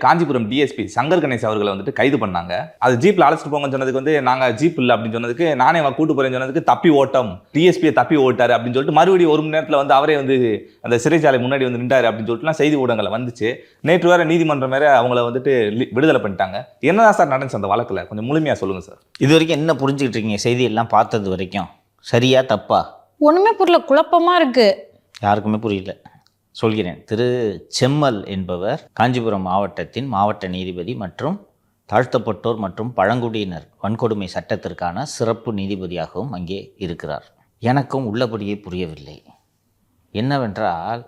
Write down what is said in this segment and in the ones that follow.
Kanchipuram DSP Shankar Ganesh அவர்களை வந்துட்டு கைது பண்ணாங்க. அது ஜீப்ல அழைச்சிட்டு போங்கன்னு சொன்னதுக்கு வந்து நாங்க ஜீப் இல்லை அப்படின்னு சொன்னதுக்கு நானே கூட்டு போறேன்னு சொன்னதுக்கு தப்பி ஓட்டம் டிஎஸ்பியை தப்பி ஓட்டாரு அப்படின்னு சொல்லிட்டு மறுபடியும் ஒரு மணி நேரத்தில் வந்து அவரே வந்து அந்த சிறைச்சாலை முன்னாடி வந்து நின்றாரு அப்படின்னு சொல்லிட்டுலாம் செய்தி ஊடகங்களை வந்துச்சு. நேற்று வேற நீதிமன்றம் வேற அவங்கள வந்துட்டு விடுதலை பண்ணிட்டாங்க. என்னதான் சார் நடந்துச்சு அந்த வழக்குல, கொஞ்சம் முழுமையா சொல்லுங்க சார். இது வரைக்கும் என்ன புரிஞ்சுக்கிட்டு இருக்கீங்க? செய்தியெல்லாம் பார்த்தது வரைக்கும் சரியா தப்பா? ஒண்ணுமே புரியல, குழப்பமா இருக்கு. யாருக்குமே புரியல. சொல்கிறேன். திரு செம்மல் என்பவர் காஞ்சிபுரம் மாவட்டத்தின் மாவட்ட நீதிபதி மற்றும் தாழ்த்தப்பட்டோர் மற்றும் பழங்குடியினர் வன்கொடுமை சட்டத்திற்கான சிறப்பு நீதிபதியாகவும் அங்கே இருக்கிறார். எனக்கும் உள்ளபடியே புரியவில்லை. என்னவென்றால்,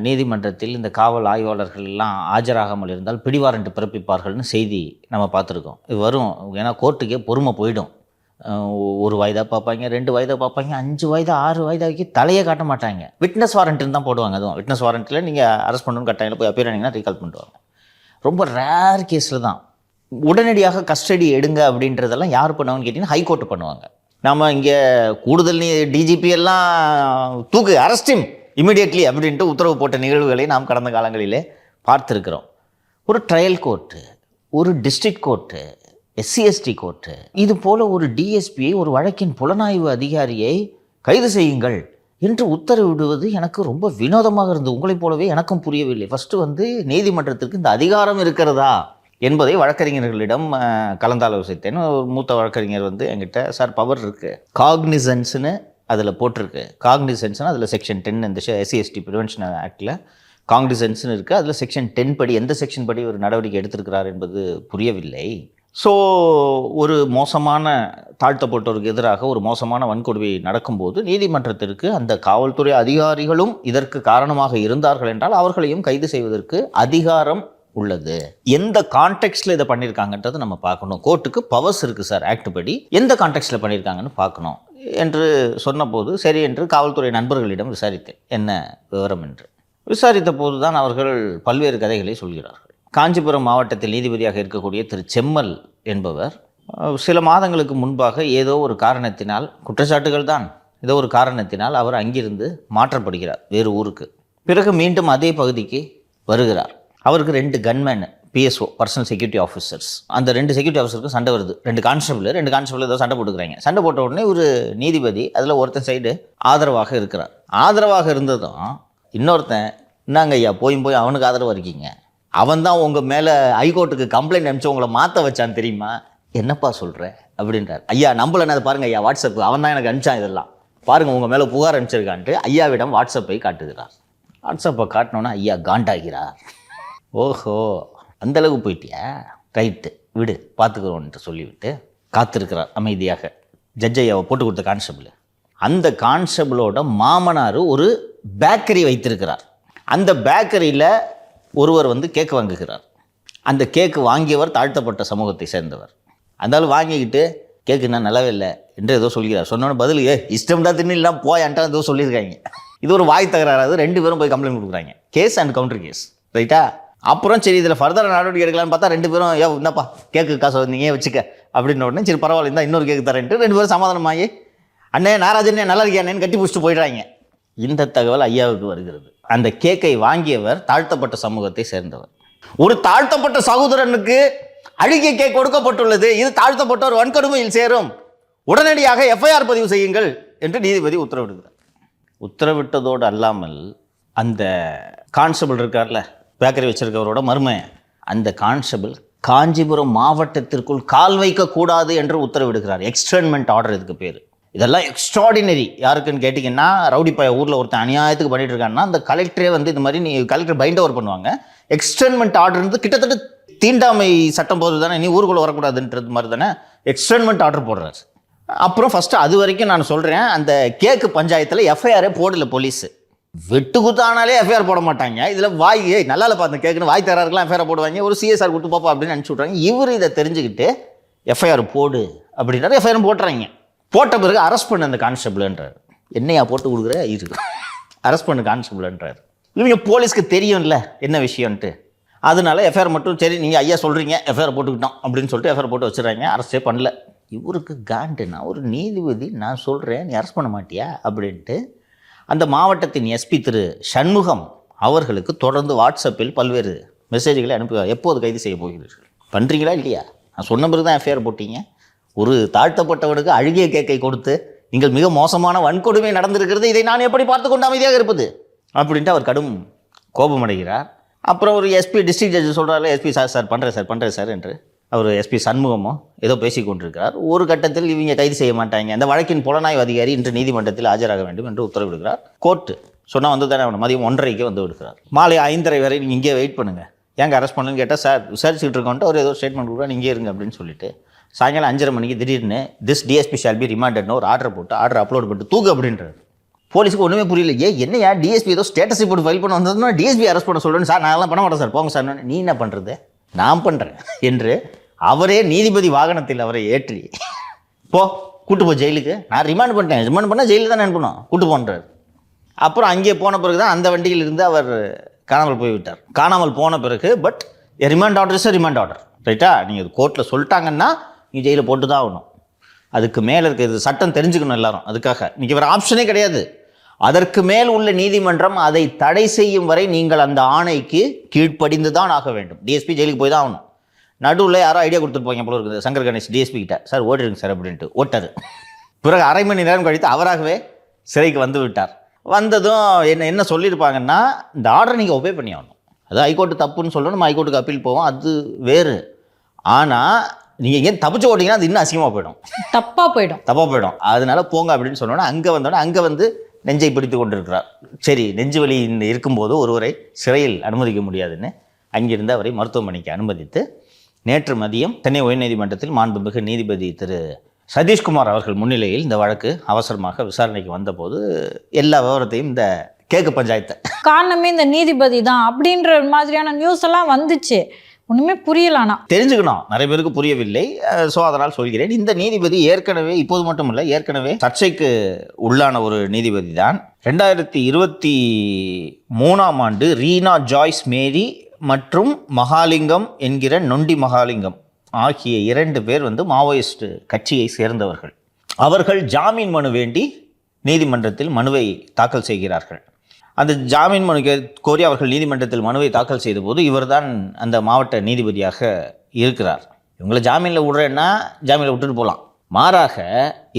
நீதிமன்றத்தில் இந்த காவல் ஆய்வாளர்கள் எல்லாம் ஆஜராகாமல் இருந்தால் பிடிவாரண்ட் பிறப்பிப்பார்கள்னு செய்தி நம்ம பார்த்துருக்கோம். இது வரும். ஏன்னா கோர்ட்டுக்கே பொறுமை போயிடும். 1 வயதா பார்ப்பாங்க, 2 வயதா பார்ப்பாங்க, 5 வயது 6 வயதாக்கி தலையே காட்ட மாட்டாங்க. விட்னஸ் வாரண்ட்டுன்னு தான் போடுவாங்க. அதுவும் விட்னஸ் வாரண்ட்டில் நீங்கள் அரெஸ்ட் பண்ணணும்னு கட்டாயம் போய் அப்பீர் ஆனீங்கன்னா ரீகால் பண்ணுவாங்க. ரொம்ப ரேர் கேஸில் தான் உடனடியாக கஸ்டடி எடுங்க அப்படின்றதெல்லாம் யார் பண்ணுவாங்கன்னு கேட்டிங்கன்னா ஹைகோர்ட்டு பண்ணுவாங்க. நம்ம இங்கே கூடுதல் டிஜிபி எல்லாம் தூக்கு அரெஸ்டிம் இமிடியட்லி அப்படின்ட்டு உத்தரவு போட்ட நிகழ்வுகளை நாம் கடந்த காலங்களிலே பார்த்துருக்கிறோம். ஒரு ட்ரையல் கோர்ட்டு, ஒரு டிஸ்ட்ரிக்ட் கோர்ட்டு, SC/ST கோர்ட்டு, இது போல் ஒரு டிஎஸ்பியை, ஒரு வழக்கின் புலனாய்வு அதிகாரியை கைது செய்யுங்கள் என்று உத்தரவிடுவது எனக்கு ரொம்ப வினோதமாக இருந்தது. உங்களைப் போலவே எனக்கும் புரியவில்லை. ஃபஸ்ட்டு நீதிமன்றத்திற்கு இந்த அதிகாரம் இருக்கிறதா என்பதை வழக்கறிஞர்களிடம் கலந்தாலோசித்தேன். ஒரு மூத்த வழக்கறிஞர் என்கிட்ட, சார் பவர் இருக்குது, காக்னிசன்ஸ்னு அதில் போட்டிருக்கு. காக்னிசன்ஸ்னு அதில் செக்ஷன் 10 இந்த SC/ST ப்ரிவென்ஷன் ஆக்டில் காக்னிசன்ஸ்னு இருக்குது. அதில் செக்ஷன் 10 படி எந்த செக்ஷன் படி ஒரு நடவடிக்கை எடுத்திருக்கிறார் என்பது புரியவில்லை. ஸோ ஒரு மோசமான தாழ்த்தப்பட்டோருக்கு எதிராக ஒரு மோசமான வன்கொடுமை நடக்கும்போது நீதிமன்றத்திற்கு அந்த காவல்துறை அதிகாரிகளும் இதற்கு காரணமாக இருந்தார்கள் என்றால் அவர்களையும் கைது செய்வதற்கு அதிகாரம் உள்ளது. எந்த கான்டெக்ஸ்டில் இதை பண்ணியிருக்காங்கன்றது நம்ம பார்க்கணும். கோர்ட்டுக்கு பவர்ஸ் இருக்குது சார் ஆக்ட் படி, எந்த கான்டெக்ஸ்டில் பண்ணியிருக்காங்கன்னு பார்க்கணும் என்று சொன்னபோது சரி என்று காவல்துறை நண்பர்களிடம் விசாரித்தேன் என்ன விவரம் என்று. விசாரித்த போது தான் அவர்கள் பல்வேறு கதைகளை சொல்கிறார்கள். காஞ்சிபுரம் மாவட்டத்தில் நீதிபதியாக இருக்கக்கூடிய திரு செம்மல் என்பவர் சில மாதங்களுக்கு முன்பாக ஏதோ ஒரு காரணத்தினால், குற்றச்சாட்டுகள் தான், ஏதோ ஒரு காரணத்தினால் அவர் அங்கிருந்து மாற்றப்படுகிறார் வேறு ஊருக்கு. பிறகு மீண்டும் அதே பகுதிக்கு வருகிறார். அவருக்கு 2 gunman PSO personal security officers, அந்த 2 செக்யூரிட்டி ஆஃபீஸருக்கும் சண்டை வருது. 2 கான்ஸ்டபிள் ஏதோ சண்டை போட்டுக்கிறாங்க. சண்டை போட்ட உடனே ஒரு நீதிபதி அதில் ஒருத்தன் சைடு ஆதரவாக இருக்கிறார். ஆதரவாக இருந்ததும் இன்னொருத்தன், என்னங்க ஐயா போய் அவனுக்கு ஆதரவாக இருக்கீங்க, அவன் தான் உங்கள் மேலே ஹைகோர்ட்டுக்கு கம்ப்ளைண்ட் அனுப்பிச்சு உங்களை மாற்ற வச்சான் தெரியுமா? என்னப்பா சொல்கிற அப்படின்றார். ஐயா நம்பலன்னு அதை பாருங்கள் ஐயா, வாட்ஸ்அப் அவன் தான் எனக்கு அனுப்பிச்சான், இதெல்லாம் பாருங்கள் உங்கள் மேலே புகார் அனுப்பிச்சிருக்கான்ட்டு ஐயாவிடம் வாட்ஸ்அப்பை காட்டுகிறார். வாட்ஸ்அப்பை காட்டினோன்னா ஐயா காண்டாகிறார். ஓஹோ அந்தளவுக்கு போயிட்டியா, ரைட்டு விடு பார்த்துக்கிறோன்ட்டு சொல்லிவிட்டு காத்திருக்கிறார் அமைதியாக. ஜட்ஜ் ஐயாவை போட்டு கொடுத்த கான்ஸ்டபிள், அந்த கான்ஸ்டபிளோட மாமனார் ஒரு பேக்கரி வைத்திருக்கிறார். அந்த பேக்கரியில் ஒருவர் கேக்கு வாங்குகிறார். அந்த கேக்கு வாங்கியவர் தாழ்த்தப்பட்ட சமூகத்தை சேர்ந்தவர். அந்தாலும் வாங்கிக்கிட்டு கேக்குன்னா நல்லாவே இல்லை என்று ஏதோ சொல்கிறார். சொன்னோன்னு பதில் இஷ்டம்டா தின்னுலாம் போயான்ட்டா ஏதோ சொல்லியிருக்காங்க. இது ஒரு வாய் தகராறாது. 2 பேரும் போய் கம்ப்ளைண்ட் கொடுக்குறாங்க. கேஸ் அண்ட் கவுண்டர் கேஸ், ரைட்டா? அப்புறம் சரி இதில் ஃபர்தர் நடவடிக்கை எடுக்கலான்னு பார்த்தா 2 பேரும் என்னப்பா கேக்கு காசு வந்தீங்க வச்சுக்க அப்படின்ன உடனே சரி பரவாயில்ல இருந்தால் இன்னொரு கேக்கு தரேன்ட்டு 2 பேரும் சமாதானமாகி அண்ணே நாராஜனே நல்லா இருக்கியானேன்னு கட்டி பிடிச்சிட்டு போயிடுறாங்க. இந்த தகவல் ஐயாவுக்கு வருகிறது. அந்த கேக்கை வாங்கியவர் தாழ்த்தப்பட்ட சமூகத்தை சேர்ந்தவர். ஒரு தாழ்த்தப்பட்ட சகோதரனுக்கு அழுகிய கேக் கொடுக்கப்பட்டுள்ளது, இது தாழ்த்தப்பட்டோர் வன்கொடுமையில் சேரும், உடனடியாக FIR பதிவு செய்யுங்கள் என்று நீதிபதி உத்தரவிடுகிறார். உத்தரவிட்டதோடு அல்லாமல் அந்த கான்ஸ்டபிள் இருக்கார்ல, பேக்கரி வச்சிருக்கவரோட மருமையன், அந்த கான்ஸ்டபிள் காஞ்சிபுரம் மாவட்டத்திற்குள் கால் வைக்கக்கூடாது என்று உத்தரவிடுகிறார். எக்ஸ்டர்ன்மெண்ட் ஆர்டர் இதுக்கு பேர். இதெல்லாம் எக்ஸ்ட்ராடினரி. யாருக்குன்னு கேட்டிங்கன்னா, ரவுடி பைய ஊரில் ஒருத்தன் அநியாயத்துக்கு பண்ணிட்டு இருக்காங்கன்னா அந்த கலெக்டரே இந்த மாதிரி நீ கலெக்டர் பைண்ட் ஓவர் பண்ணுவாங்க. எக்ஸ்டர்ன்மெண்ட் ஆர்டர் கிட்டத்தட்ட தீண்டாமை சட்டம் போது தானே, நீ ஊருக்குள்ளே வரக்கூடாதுன்றது மாதிரி தானே எக்ஸ்டர்ன்மெண்ட் ஆர்டர் போடுறாரு. அப்புறம் ஃபஸ்ட்டு அது வரைக்கும் நான் சொல்கிறேன், அந்த கேக்கு பஞ்சாயத்தில் FIR போடல போலீஸு. வெட்டு குத்தானாலே FIR போட மாட்டாங்க. இதில் வாய் நல்லா பார்த்து கேட்குன்னு வாய் தராருக்கெல்லாம் FIR போடுவாங்க. ஒரு CSR கொடுத்து பார்ப்போம் அப்படின்னு அனுப்பிச்சி விட்றாங்க. இவர் இதை தெரிஞ்சுக்கிட்டு FIR போடு அப்படின்றாரு. FIR போட்டுறாங்க. போட்ட பிறகு அரெஸ்ட் பண்ண அந்த கான்ஸ்டபிள்ன்றார். என்னையா போட்டு கொடுக்குற இருக்கு, அரெஸ்ட் பண்ணு கான்ஸ்டபிள்ன்றார். இவங்க போலீஸ்க்கு தெரியும்ல என்ன விஷயம்ன்ட்டு, அதனால FIR மட்டும் சரி நீங்கள் ஐயா சொல்கிறீங்க FIR போட்டுக்கிட்டோம் அப்படின்னு சொல்லிட்டு FIR போட்டு வச்சுறாங்க. அரெஸ்டே பண்ணல. இவருக்கு காண்டு, நான் ஒரு நீதிபதி, நான் சொல்கிறேன் நீ அரெஸ்ட் பண்ண மாட்டியா அப்படின்ட்டு அந்த மாவட்டத்தின் SP திரு சண்முகம் அவர்களுக்கு தொடர்ந்து வாட்ஸ்அப்பில் பல்வேறு மெசேஜ்களை அனுப்பி எப்போது கைது செய்ய போகிறீர்கள்? பண்ணுறீங்களா இல்லையா? நான் சொன்ன பிறகு தான் எஃப்ஐஆர் போட்டீங்க. ஒரு தாழ்த்தப்பட்டவனுக்கு அழுகிய கேக்கை கொடுத்து நீங்கள் மிக மோசமான வன்கொடுமை நடந்திருக்கிறது, இதை நான் எப்படி பார்த்து கொண்டு அமைதியாக இருப்பது அப்படின்ட்டு அவர் கடும் கோபமடைகிறார். அப்புறம் ஒரு எஸ்பி டிஸ்ட்ரிக்ட் ஜட்ஜ் சொல்கிறாரு, எஸ்பி சார் பண்ணுறேன் சார் என்று அவர் எஸ்பி சண்முகமும் ஏதோ பேசி கொண்டிருக்கிறார். ஒரு கட்டத்தில் இவங்க கைது செய்ய மாட்டாங்க, அந்த வழக்கின் புலனாய்வு அதிகாரி இன்று நீதிமன்றத்தில் ஆஜராக வேண்டும் என்று உத்தரவிடுகிறார். கோர்ட்டு சொன்னால் வந்து தானே அவனை மதியம் 1:30 வந்து விடுக்கிறார். மாலை 5:30 வரை நீங்கள் இங்கே வெயிட் பண்ணுங்கள், ஏங்க அரெஸ்ட் பண்ணுன்னு கேட்டால் சார் விசாரிச்சுட்டு இருக்கோன்ட்டு அவர் ஏதோ ஸ்டேட்மெண்ட் கொடுக்குறா, இங்கே இருங்க அப்படின்னு சொல்லிட்டு சாயங்காலம் 5:30 மணிக்கு திடீர்னு திஸ் டிஎஸ்பி ஷால் பி ரிமாண்டட்னு ஒரு ஆர்டர் போட்டு ஆர்டர் அப்லோட் பண்ணிட்டு தூக்கு அப்படின்றாரு. போலீஸுக்கு ஒன்றுமே புரியல. என்னையா டிஎஸ்பி ஏதோ ஸ்டேட்டஸ் ரிப்போர்ட் ஃபைல் பண்ண வந்ததுன்னா டிஎஸ்பி அரெஸ்ட் பண்ண சொல்கிறேன் சார், நான் பண்ண மாட்டேன் சார், போங்க சார். நீ என்ன பண்ணுறது, நான் பண்ணுறேன் என்று அவரே நீதிபதி வாகனத்தில் அவரை ஏற்றி கூட்டு போ ஜெயிலுக்கு, நான் ரிமாண்ட் பண்ணால் ஜெயிலில் தான் அனுப்பணும், கூட்டு போன்றார். அப்புறம் அங்கே போன பிறகு தான் அந்த வண்டியில் இருந்து அவர் காணாமல் போய்விட்டார். காணாமல் போன பிறகு but remand order is remand order, ரைட்டா? நீங்கள் கோர்ட்டில் சொல்லிட்டாங்கன்னா நீங்கள் ஜெயிலில் போட்டு தான் ஆகணும். அதுக்கு மேலே இருக்கிறது சட்டம் தெரிஞ்சுக்கணும் எல்லாரும். அதுக்காக நீங்கள் வேறு ஆப்ஷனே கிடையாது. அதற்கு மேல் உள்ள நீதிமன்றம் அதை தடை செய்யும் வரை நீங்கள் அந்த ஆணைக்கு கீழ்ப்படிந்து தான் ஆக வேண்டும். டிஎஸ்பி ஜெயிலுக்கு போய் தான் ஆகணும். நடுவில் யாரோ ஐடியா கொடுத்துருப்பாங்க போல இருக்குது சங்கர் கணேஷ் டிஎஸ்பி கிட்ட, சார் ஓட்டிடுங்க சார் அப்படின்ட்டு ஓட்டார். பிறகு அரை மணி நேரம் கழித்து அவராகவே சிறைக்கு வந்து விட்டார். வந்ததும் என்ன சொல்லியிருப்பாங்கன்னா, இந்த ஆர்டரை நீங்கள் ஒபே பண்ணி ஆகணும். அது ஹைகோர்ட்டு தப்புன்னு சொல்லணும், நம்ம ஹைகோர்ட்டுக்கு அப்பீல் போவோம், அது வேறு. ஆனால் நீங்கள் எங்கேயும் தப்பிச்சு ஓட்டிங்கன்னா அது இன்னும் அசிங்கமாக போயிடும், தப்பாக போயிடும். அதனால போங்க அப்படின்னு சொன்னோன்னா அங்கே வந்து நெஞ்சை பிடித்து கொண்டிருக்கிறார். சரி, நெஞ்சு வலி இருக்கும்போது ஒருவரை சிறையில் அனுமதிக்க முடியாதுன்னு அங்கிருந்து அவரை மருத்துவமனைக்கு அனுமதித்து நேற்று மதியம் சென்னை உயர்நீதிமன்றத்தில் மாண்புமிகு நீதிபதி திரு சதீஷ்குமார் அவர்கள் முன்னிலையில் இந்த வழக்கு அவசரமாக விசாரணைக்கு வந்தபோது எல்லா விவரத்தையும் இந்த கேக்கு பஞ்சாயத்தை காரணமே இந்த நீதிபதி தான் அப்படின்ற மாதிரியான நியூஸ் எல்லாம் வந்துச்சு. ஒன்றுமே புரியலானா தெரிஞ்சுக்கணும், நிறைய பேருக்கு புரியவில்லை. ஸோ அதனால் சொல்கிறேன், இந்த நீதிபதி ஏற்கனவே இப்போது மட்டும் இல்லை, ஏற்கனவே சர்ச்சைக்கு உள்ளான ஒரு நீதிபதி தான். 2023ஆம் ஆண்டு ரீனா ஜாய்ஸ் மேரி மற்றும் மகாலிங்கம் என்கிற நொண்டி மகாலிங்கம் ஆகிய 2 பேர் வந்து மாவோயிஸ்ட் கட்சியை சேர்ந்தவர்கள். அவர்கள் ஜாமீன் மனு வேண்டி நீதிமன்றத்தில் மனுவை தாக்கல் செய்கிறார்கள். அந்த ஜாமீன் மனு கோரி அவர்கள் நீதிமன்றத்தில் மனுவை தாக்கல் செய்தபோது இவர்தான் அந்த மாவட்ட நீதிபதியாக இருக்கிறார். இவங்களை ஜாமீனில் விடுறேன்னா ஜாமீனில் விட்டுட்டு போகலாம், மாறாக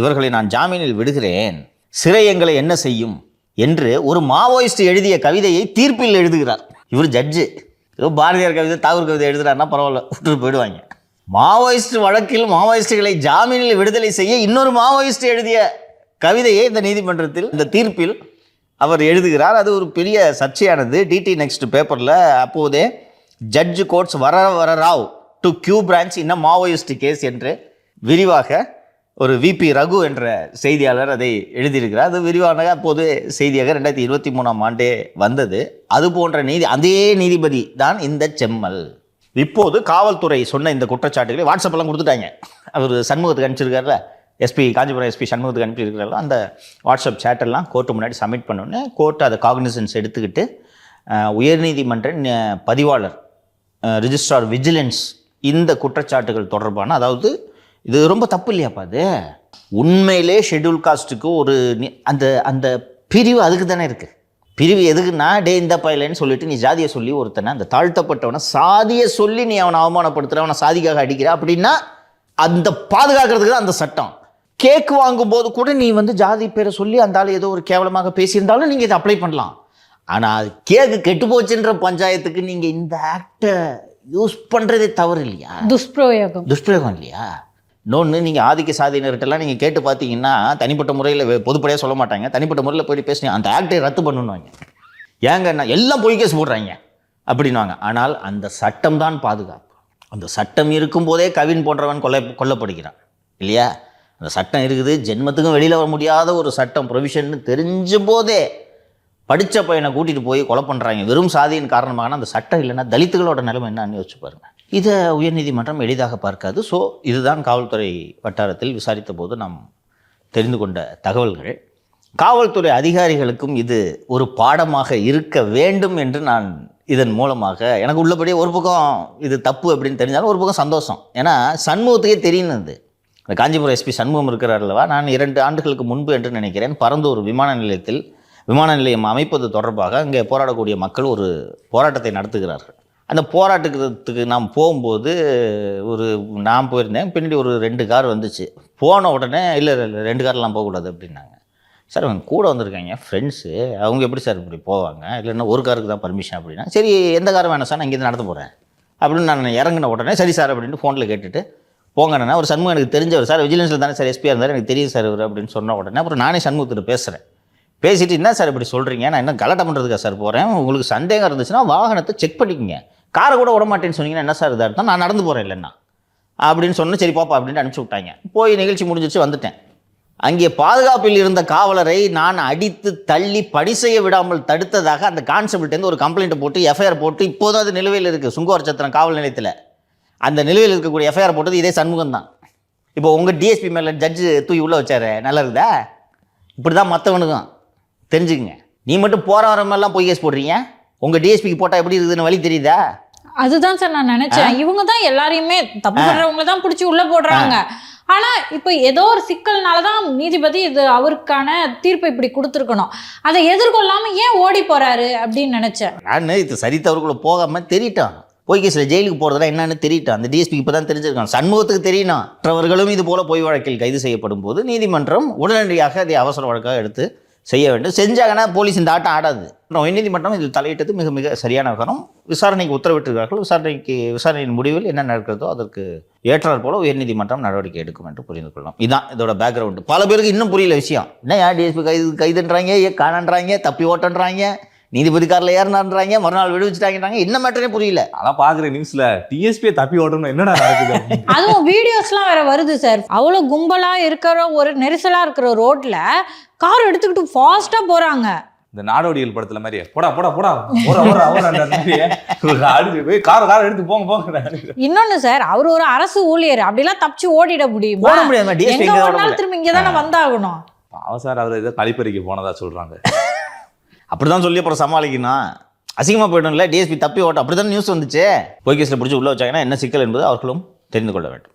இவர்களை நான் ஜாமீனில் விடுகிறேன், சிறை எங்களை என்ன செய்யும் என்று ஒரு மாவோயிஸ்ட் எழுதிய கவிதையை தீர்ப்பில் எழுதுகிறார். இவர் ஜட்ஜு. ஏதோ பாரதியார் கவிதை தாகூர் கவிதை எழுதுறாருன்னா பரவாயில்ல, விட்டுட்டு போயிடுவாங்க. மாவோயிஸ்ட் வழக்கில் மாவோயிஸ்டுகளை ஜாமீனில் விடுதலை செய்ய இன்னொரு மாவோயிஸ்ட் எழுதிய கவிதையை இந்த நீதிமன்றத்தில் இந்த தீர்ப்பில் அவர் எழுதுகிறார். அது ஒரு பெரிய சர்ச்சையானது. டிடி நெக்ஸ்ட் பேப்பரில் அப்போதே ஜட்ஜ் கோர்ட்ஸ் வர ராவ் டு கியூ பிரான்ச் இன்ன மாவோயிஸ்ட் கேஸ் என்று விரிவாக ஒரு விபி ரகு என்ற செய்தியாளர் அதை எழுதியிருக்கிறார். அது விரிவான அப்போது செய்தியாக 2023ஆம் ஆண்டே வந்தது. அது போன்ற அதே நீதிபதி தான் இந்த செம்மல். இப்போது காவல்துறை சொன்ன இந்த குற்றச்சாட்டுகளை வாட்ஸ்அப்பெல்லாம் கொடுத்துட்டாங்க. அவர் சண்முகத்துக்கு அனுப்பிச்சிருக்காருல, காஞ்சிபுரம் எஸ்பி சண்முகத்துக்கு அனுப்பிச்சிருக்கிறாரோ அந்த வாட்ஸ்அப் சேட்டெல்லாம் கோர்ட்டு முன்னாடி சப்மிட் பண்ணோன்னே கோர்ட்டு அதை காக்னிசன்ஸ் எடுத்துக்கிட்டு உயர்நீதிமன்ற பதிவாளர் ரிஜிஸ்ட்ரார் விஜிலன்ஸ் இந்த குற்றச்சாட்டுகள் தொடர்பான, அதாவது இது ரொம்ப தப்பு இல்லையாப்பா, அது உண்மையிலே ஷெட்யூல் காஸ்ட்டுக்கு ஒரு அந்த பிரிவு அதுக்கு தானே இருக்குது. பிரிவு எதுக்குன்னா, இந்த பையலன்னு சொல்லிட்டு நீ ஜாதியை சொல்லி ஒருத்தனை, அந்த தாழ்த்தப்பட்டவனை சாதியை சொல்லி நீ அவனை அவமானப்படுத்துகிற, அவனை சாதிக்காக அடிக்கிற அப்படின்னா அந்த பாதுகாக்கிறதுக்கு தான் அந்த சட்டம். கேக் வாங்கும்போது கூட நீ வந்து ஜாதி பேரை சொல்லி அந்த ஆள் ஏதோ ஒரு கேவலமாக பேசியிருந்தாலும் நீங்கள் இதை அப்ளை பண்ணலாம். ஆனால் கேக்கு கெட்டு போச்சுன்ற பஞ்சாயத்துக்கு நீங்கள் இந்த ஆக்டை யூஸ் பண்ணுறதே தவறு இல்லையா, துஷ்பிரயோகம் இல்லையா? இன்னொன்று, நீங்கள் ஆதிக்க சாதியினர்கிட்டலாம் நீங்கள் கேட்டு பார்த்தீங்கன்னா தனிப்பட்ட முறையில் பொதுப்படையாக சொல்ல மாட்டாங்க. தனிப்பட்ட முறையில் போயிட்டு பேசுனீங்க அந்த ஆக்டை ரத்து பண்ணுவாங்க. ஏங்கன்னா எல்லாம் பொய் கேஸ் போடுறாங்க அப்படின்வாங்க. ஆனால் அந்த சட்டம் தான் பாதுகாப்பு. அந்த சட்டம் இருக்கும்போதே கவின் போன்றவன் கொல்லப்படுகிறான் இல்லையா? அந்த சட்டம் இருக்குது, ஜென்மத்துக்கும் வெளியில் வர முடியாத ஒரு சட்டம் ப்ரொவிஷன் தெரிஞ்ச போதே படித்த பையனை கூட்டிகிட்டு போய் கொலை பண்ணுறாங்க வெறும் சாதியின் காரணமான. அந்த சட்டம் இல்லைன்னா தலித்துகளோட நிலைமை என்னன்னு யோசிச்சு பாருங்கள். இதை உயர்நீதிமன்றம் எளிதாக பார்க்காது. ஸோ இதுதான் காவல்துறை வட்டாரத்தில் விசாரித்த போது நாம் தெரிந்து கொண்ட தகவல்கள். காவல்துறை அதிகாரிகளுக்கும் இது ஒரு பாடமாக இருக்க வேண்டும் என்று நான் இதன் மூலமாக எனக்கு உள்ளபடியே ஒரு பக்கம் இது தப்பு அப்படின்னு தெரிஞ்சாலும் ஒரு பக்கம் சந்தோஷம். ஏன்னா சண்முகத்துக்கே தெரியுது. இந்த காஞ்சிபுரம் எஸ்பி சண்முகம் இருக்கிறார் அல்லவா, நான் 2 ஆண்டுகளுக்கு முன்பு என்று நினைக்கிறேன் பரந்தூர் விமான நிலையம் அமைப்பது தொடர்பாக அங்கே போராடக்கூடிய மக்கள் ஒரு போராட்டத்தை நடத்துகிறார்கள். அந்த போராட்டத்துக்கு நாம் போகும்போது நான் போயிருந்தேன், பின்னாடி ஒரு 2 கார் வந்துச்சு. போன உடனே இல்லை 2 கார்லாம் போகக்கூடாது அப்படின்னாங்க. சார் அவங்க கூட வந்திருக்காங்க ஃப்ரெண்ட்ஸு, அவங்க எப்படி சார் இப்படி போவாங்க, இல்லைன்னா ஒரு காருக்கு தான் பர்மிஷன் அப்படின்னா, சரி எந்த காரும் வேணாம் சார், நான் இங்கேருந்து நடந்து போகிறேன் அப்படின்னு நான் இறங்கின உடனே சரி சார் அப்படின்ட்டு ஃபோனில் கேட்டுட்டு போங்கண்ணா. ஒரு சண்முகம் எனக்கு தெரிஞ்சவர் சார், விஜிலன்ஸில் தானே சார் எஸ்பியாக இருந்தார், எனக்கு தெரியும் சார் இவர் அப்படின்னு சொன்ன உடனே அப்புறம் நானே சண்முகத்திட்ட பேசுகிறேன். பேசிட்டு என்ன சார் இப்படி சொல்கிறீங்க, நான் என்ன கலட்டம் பண்ணுறதுக்கா சார் போகிறேன், உங்களுக்கு சந்தேகம் இருந்துச்சுன்னா வாகனத்தை செக் பண்ணிக்கோங்க, காரை கூட விட மாட்டேன்னு சொன்னீங்கன்னா என்ன சார் இதாக இருந்தால் நான் நடந்து போகிறேன் இல்லைன்னா அப்படின்னு சொன்ன. சரி பாப்பா அப்படின்ட்டு அனுப்பிச்சி விட்டாங்க. போய் நிகழ்ச்சி முடிஞ்சிச்சு வந்துட்டேன். அங்கே பாதுகாப்பில் இருந்த காவலரை நான் அடித்து தள்ளி பணி செய்ய விடாமல் தடுத்ததாக அந்த கான்ஸ்டபிள்கிட்டேருந்து ஒரு கம்ப்ளைண்ட்டை போட்டு எஃப்ஐஆர் போட்டு இப்போதும் அது நிலுவையில் இருக்குது சுங்கவர சத்திரம் காவல் நிலையத்தில். அந்த நிலுவையில் இருக்கக்கூடிய எஃப்ஐஆர் போட்டது இதே சண்முகம் தான். இப்போ உங்கள் டிஎஸ்பி மேலே ஜட்ஜு தூக்கி உள்ளே வச்சாரு, நல்லா இருக்குதா? இப்படி தான் மற்றவனுக்கும் தெரிஞ்சுக்குங்க. நீ மட்டும் போகிற வரமெல்லாம் போய் கேஸ் போடுறீங்க, உங்கள் டிஎஸ்பிக்கு போட்டால் எப்படி இருக்குதுன்னு வழி தெரியுதா? அதுதான் சார் நான் நினைச்சேன். இவங்க தான் எல்லாரையுமே தப்பு பண்றவங்களை தான் பிடிச்சி உள்ள போடுறாங்க. ஆனா இப்ப ஏதோ ஒரு சிக்கல்னாலதான் நீதிபதி இது அவருக்கான தீர்ப்பை இப்படி கொடுத்துருக்கணும். அதை எதிர்கொள்ளாம ஏன் ஓடி போறாரு அப்படின்னு நினைச்சேன். நான் இது சரி தவறுக்குள்ள போகாம தெரியிட்டான், போய் கேஸில் ஜெயிலுக்கு போகிறதா என்னன்னு தெரியிட்டான். அந்த டிஎஸ்பிக்கு இப்போ தான் தெரிஞ்சிருக்கான், சண்முகத்துக்கு தெரியணும். மற்றவர்களும் இது போல பொய் வழக்கில் கைது செய்யப்படும் போது நீதிமன்றம் உடனடியாக அதை அவசர வழக்காக எடுத்து செய்ய வேண்டும். செஞ்சாங்கன்னா போலீஸ் இந்த ஆட்டம் ஆடாது. உயர்நீதிமன்றம் இதில் தலையிட்டது மிக மிக சரியான காரணம். விசாரணைக்கு உத்தரவிட்டிருக்கார்கள். விசாரணையின் முடிவில் என்ன நடக்கிறதோ அதற்கு ஏற்றாற் போல உயர்நீதிமன்றம் நடவடிக்கை எடுக்கும் என்று புரிந்து கொள்ளலாம். இதுதான் இதோட பேக்ரவுண்டு. பல பேருக்கு இன்னும் புரியல விஷயம். என்ன யார் டிஎஸ்பி கைதுன்றாங்க, காணன்றாங்க, தப்பி ஓட்டன்றாங்க, நீதிபதி காரில் ஏறினான்றாங்க, மறுநாள் விடுவிச்சிட்டாங்கன்றாங்க. என்ன மேட்டரே புரியல. அதான் பார்க்குறேன் நியூஸில் டிஎஸ்பியை தப்பி ஓட்டணும் என்னடா நடக்குது. அதுவும் வீடியோஸ்லாம் வேற வருது சார். அவ்வளோ கும்பலா இருக்கிற ஒரு நெரிசலா இருக்கிற ரோட்ல கார் எடுத்துக்கிட்டு ஃபாஸ்டா போறாங்க. இந்த நாடோடிகள் படத்துல மாதிரி போடா போடா போடா போய் கார் எடுத்து போங்க போங்க. இன்னொன்னு சார், அவர் ஒரு அரசு ஊழியர், அப்படிலாம் தப்பிச்சு ஓடிட முடியுமா? எங்க ஓடினாலும் திரும்ப இங்கதானே வந்தாகணும். பாவம் சார், அவர் ஏதோ கழிப்பறைக்கு போனதா சொல்றாங்க. அப்படிதான் சொல்லி அப்புறம் சமாளிக்கணும். அசிங்கமாக போய்டும்ல டிஎஸ்பி தப்பி ஓட்டம். அப்படி தான் நியூஸ் வந்துச்சு. போய் கேஸில் பிடிச்சி உள்ளே வச்சாங்கன்னா என்ன சிக்கல் என்பது அவர்களும் தெரிந்து கொள்ள வேண்டும்.